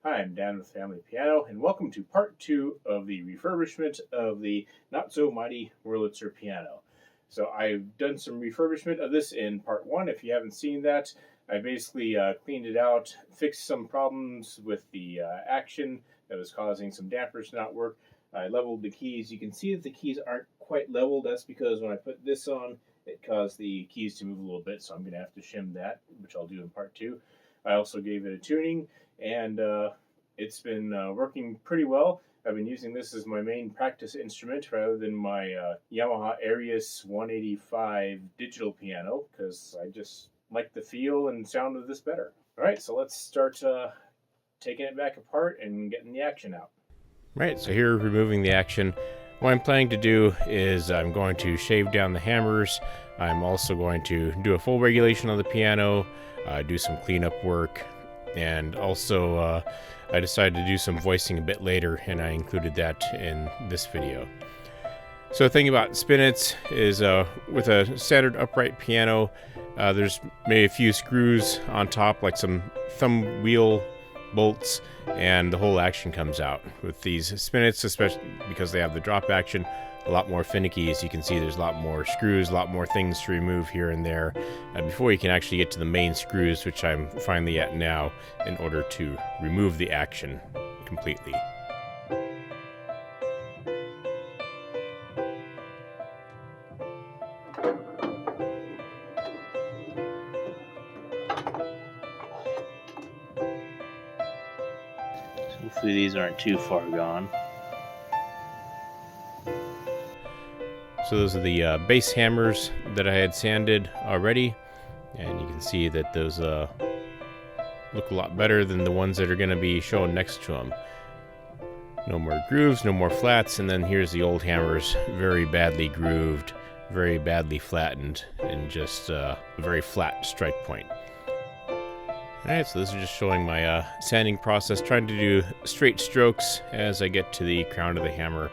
Hi, I'm Dan with Family Piano, and welcome to part 2 of the refurbishment of the not-so-mighty Wurlitzer piano. So I've done some refurbishment of this in part 1. If you haven't seen that, I basically cleaned it out, fixed some problems with the action that was causing some dampers to not work. I leveled the keys. You can see that the keys aren't quite leveled. That's because when I put this on, it caused the keys to move a little bit, so I'm going to have to shim that, which I'll do in part 2. I also gave it a tuning, and it's been working pretty well. I've been using this as my main practice instrument rather than my Yamaha Arius 185 digital piano, because I just like the feel and sound of this better. Alright, so let's start taking it back apart and getting the action out. Right, so here removing the action. What I'm planning to do is I'm going to shave down the hammers. I'm also going to do a full regulation on the piano, do some cleanup work, and also I decided to do some voicing a bit later, and I included that in this video. So the thing about spinets is with a standard upright piano, there's maybe a few screws on top, like some thumb wheel bolts, and the whole action comes out. With these spinets, especially because they have the drop action, a lot more finicky. As you can see, there's a lot more screws, a lot more things to remove here and there before you can actually get to the main screws, which I'm finally at now, in order to remove the action completely. Hopefully these aren't too far gone. So those are the base hammers that I had sanded already, and you can see that those look a lot better than the ones that are going to be shown next to them. No more grooves, no more flats, and then here's the old hammers, very badly grooved, very badly flattened, and just a very flat strike point. Alright, so this is just showing my sanding process, trying to do straight strokes as I get to the crown of the hammer.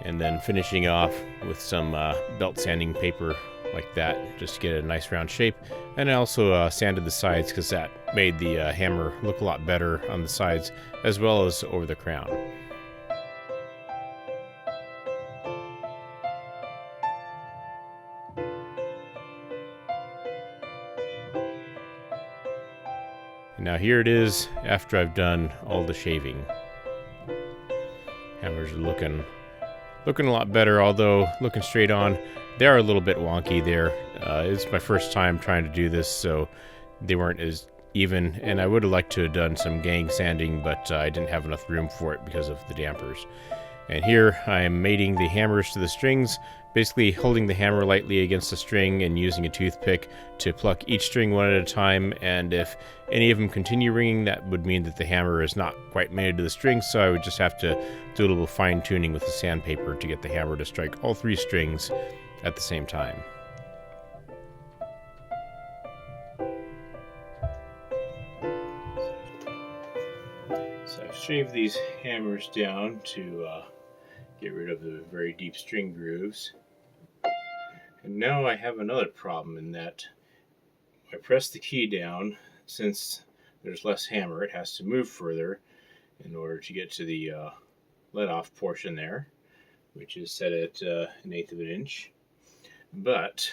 And then finishing off with some belt sanding paper like that, just to get a nice round shape. And I also sanded the sides because that made the hammer look a lot better on the sides as well as over the crown. Now here it is after I've done all the shaving. Hammers are looking a lot better, although looking straight on, they are a little bit wonky there. It's my first time trying to do this, so they weren't as even, and I would have liked to have done some gang sanding, but I didn't have enough room for it because of the dampers. And here I am mating the hammers to the strings, basically holding the hammer lightly against the string and using a toothpick to pluck each string one at a time, and if any of them continue ringing, that would mean that the hammer is not quite mated to the string, so I would just have to do a little fine-tuning with the sandpaper to get the hammer to strike all 3 strings at the same time. So I've shaved these hammers down to get rid of the very deep string grooves. And now I have another problem in that I press the key down, since there's less hammer, it has to move further in order to get to the let-off portion there, which is set at 1/8 of an inch. But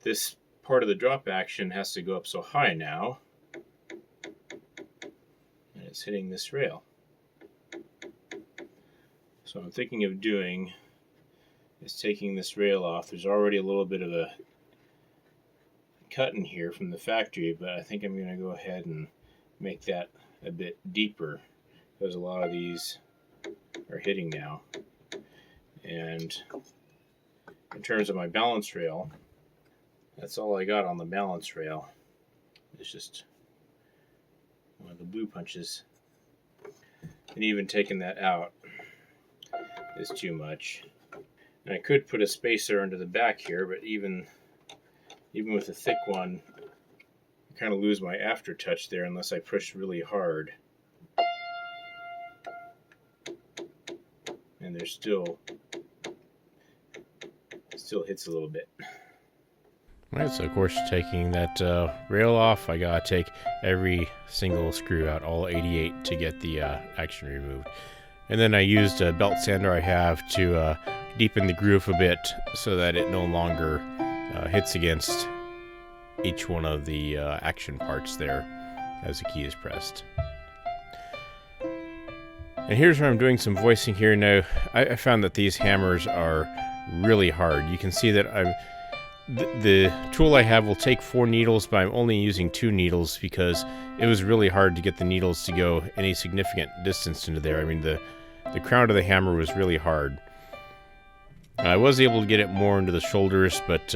this part of the drop action has to go up so high now, and it's hitting this rail. So what I'm thinking of doing is taking this rail off. There's already a little bit of a cut in here from the factory, but I think I'm going to go ahead and make that a bit deeper, because a lot of these are hitting now. And in terms of my balance rail, that's all I got on the balance rail. It's just one of the blue punches. And even taking that out is too much. And I could put a spacer under the back here, but even with a thick one, I kind of lose my aftertouch there unless I push really hard. And there's still hits a little bit. Right, so of course taking that rail off, I gotta take every single screw out, all 88, to get the action removed. And then I used a belt sander I have to deepen the groove a bit so that it no longer hits against each one of the action parts there as the key is pressed. And here's where I'm doing some voicing here. Now, I found that these hammers are really hard. You can see that the tool I have will take 4 needles, but I'm only using 2 needles because it was really hard to get the needles to go any significant distance into there. I mean, the crown of the hammer was really hard. I was able to get it more into the shoulders, but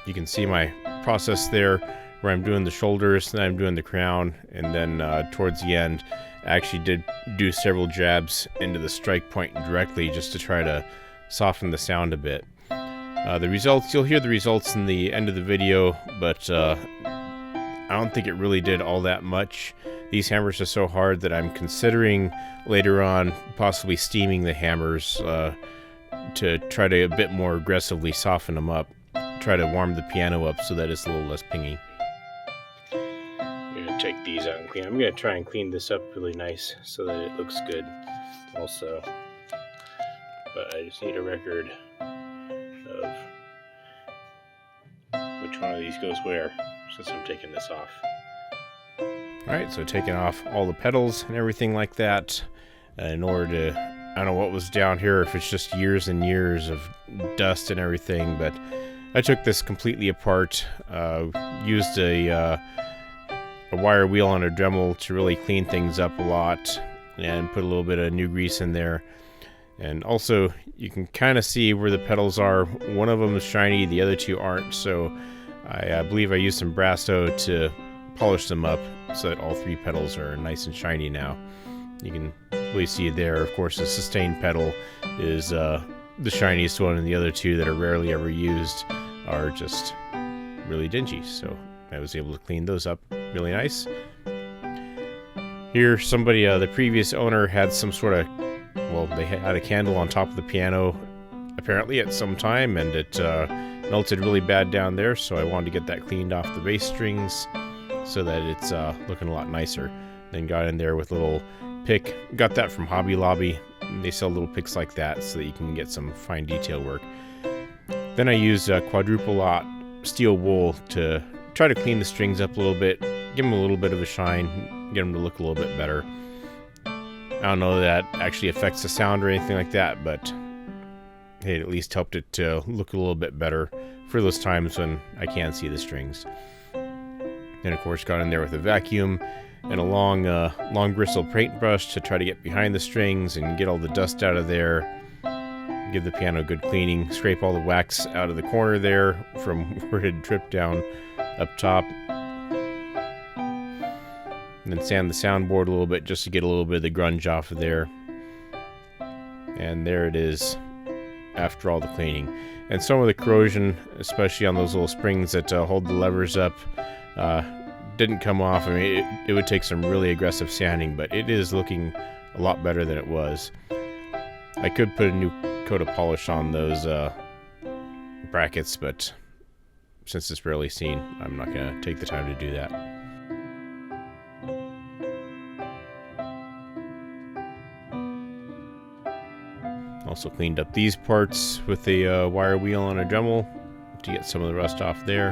you can see my process there where I'm doing the shoulders, then I'm doing the crown, and then towards the end I actually did do several jabs into the strike point directly just to try to soften the sound a bit. The results, you'll hear the results in the end of the video, but I don't think it really did all that much. These hammers are so hard that I'm considering later on possibly steaming the hammers to try to a bit more aggressively soften them up, try to warm the piano up so that it's a little less pingy. I'm going to take these out and clean. I'm going to try and clean this up really nice so that it looks good also. But I just need a record of which one of these goes where since I'm taking this off. Alright, so taking off all the pedals and everything like that in order to, I don't know what was down here, if it's just years and years of dust and everything, but I took this completely apart, used a wire wheel on a Dremel to really clean things up a lot and put a little bit of new grease in there. And also, you can kind of see where the pedals are. One of them is shiny, the other 2 aren't, so I believe I used some Brasso to polish them up so that all 3 pedals are nice and shiny now. You can really see there, of course, the sustain pedal is the shiniest one, and the other 2 that are rarely ever used are just really dingy, so I was able to clean those up really nice. Here, somebody, the previous owner had some sort of, well, they had a candle on top of the piano apparently at some time, and it melted really bad down there, so I wanted to get that cleaned off the bass strings so that it's looking a lot nicer. Then got in there with a little pick, got that from Hobby Lobby. They sell little picks like that so that you can get some fine detail work. Then I used quadruple lot steel wool to try to clean the strings up a little bit, give them a little bit of a shine, get them to look a little bit better. I don't know that actually affects the sound or anything like that, but it at least helped it to look a little bit better for those times when I can't see the strings. Then, of course, got in there with a vacuum and a long bristle paintbrush to try to get behind the strings and get all the dust out of there, give the piano a good cleaning, scrape all the wax out of the corner there from where it had dripped down up top. And then sand the soundboard a little bit just to get a little bit of the grunge off of there. And there it is after all the cleaning. And some of the corrosion, especially on those little springs that hold the levers up, didn't come off. I mean, it would take some really aggressive sanding, but it is looking a lot better than it was. I could put a new coat of polish on those brackets, but since it's barely seen, I'm not going to take the time to do that. Also cleaned up these parts with a wire wheel on a Dremel to get some of the rust off there.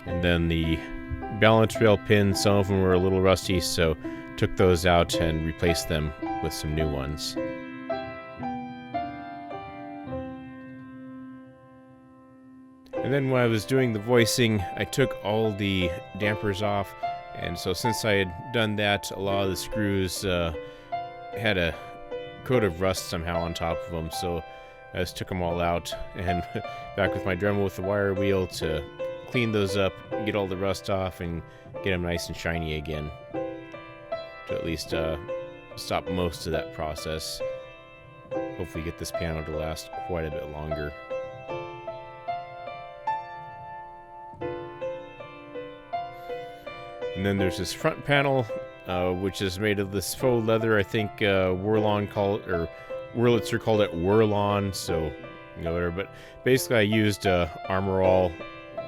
And then the balance rail pins, some of them were a little rusty, so took those out and replaced them with some new ones. And then when I was doing the voicing, I took all the dampers off, and so since I had done that, a lot of the screws had a coat of rust somehow on top of them, so I just took them all out and back with my Dremel with the wire wheel to clean those up, get all the rust off, and get them nice and shiny again to at least stop most of that process. Hopefully get this piano to last quite a bit longer. And then there's this front panel, which is made of this faux leather. I think Wurlitzer called it Wurlon, so you know whatever. But basically, I used Armor All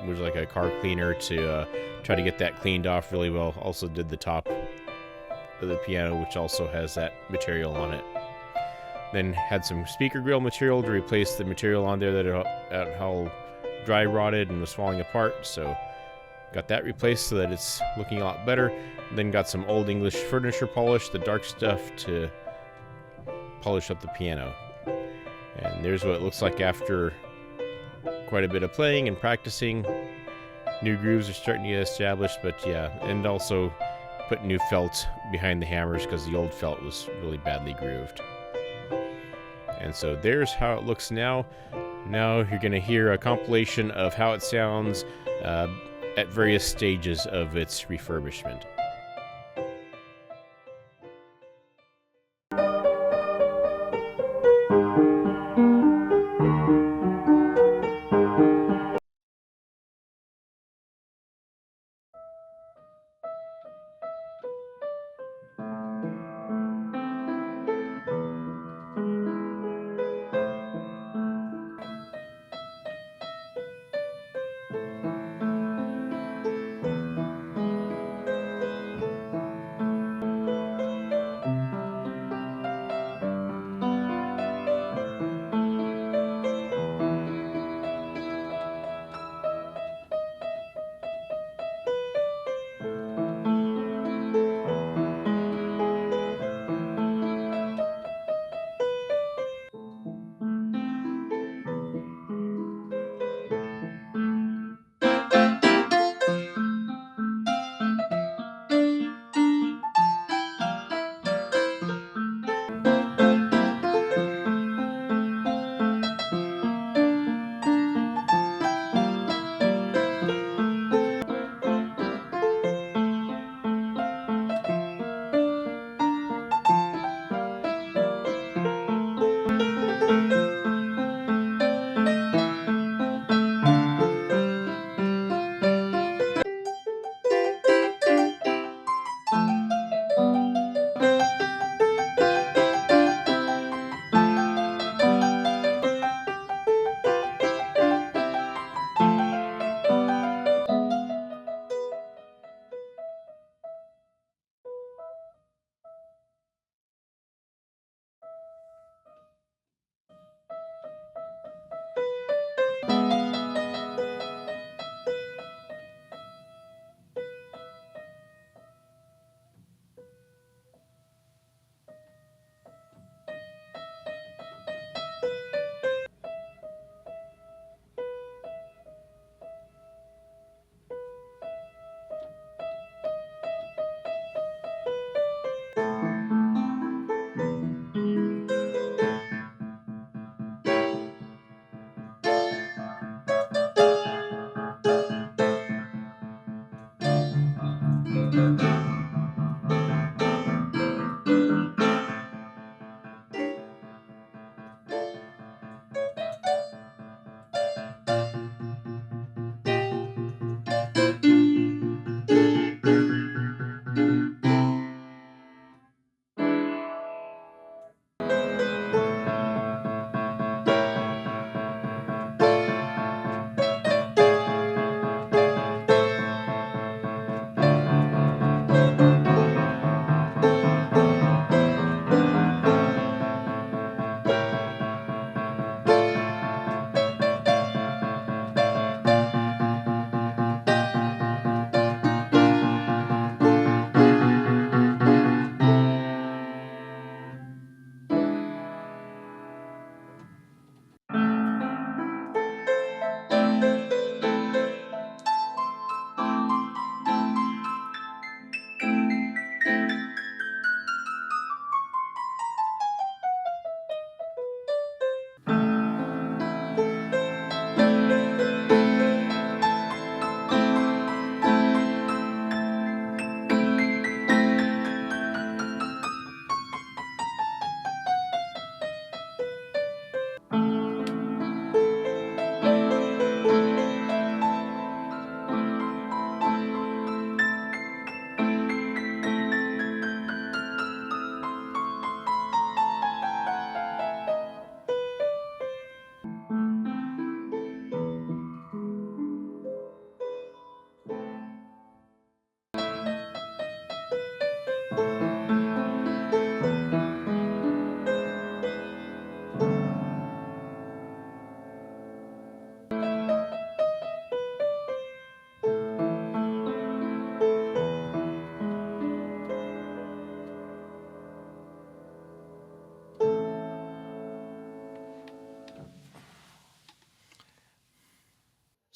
was like a car cleaner to try to get that cleaned off really well. Also did the top of the piano, which also has that material on it. Then had some speaker grill material to replace the material on there that all dry rotted and was falling apart. So got that replaced so that it's looking a lot better. Then got some Old English furniture polish, the dark stuff, to polish up the piano. And there's what it looks like after quite a bit of playing and practicing. New grooves are starting to get established, but yeah, and also put new felt behind the hammers because the old felt was really badly grooved. And so there's how it looks now. Now you're going to hear a compilation of how it sounds at various stages of its refurbishment.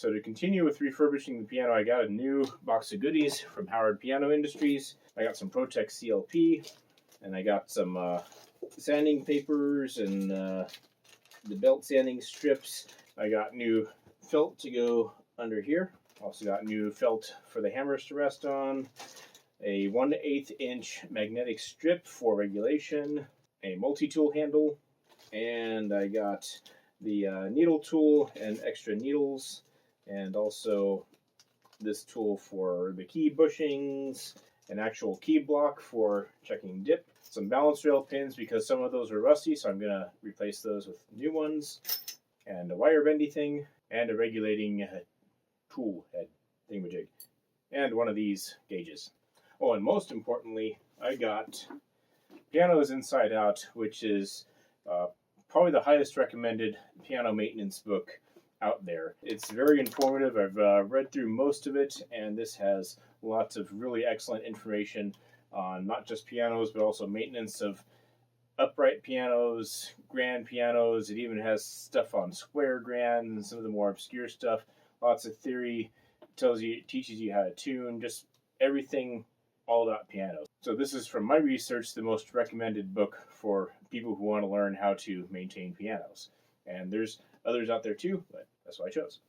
So to continue with refurbishing the piano, I got a new box of goodies from Howard Piano Industries. I got some Protect CLP, and I got some sanding papers and the belt sanding strips. I got new felt to go under here. Also got new felt for the hammers to rest on. A 1/8 inch magnetic strip for regulation. A multi-tool handle. And I got the needle tool and extra needles. And also this tool for the key bushings. An actual key block for checking dip. Some balance rail pins because some of those are rusty, so I'm going to replace those with new ones. And a wire bendy thing. And a regulating tool head thingamajig. And one of these gauges. Oh, and most importantly, I got Pianos Inside Out, which is probably the highest recommended piano maintenance book out there. It's very informative. I've read through most of it, and this has lots of really excellent information on not just pianos, but also maintenance of upright pianos, grand pianos. It even has stuff on square grand and some of the more obscure stuff. Lots of theory. Teaches you how to tune, just everything all about pianos. So this is, from my research, the most recommended book for people who want to learn how to maintain pianos. And there's others out there too, but that's what I chose.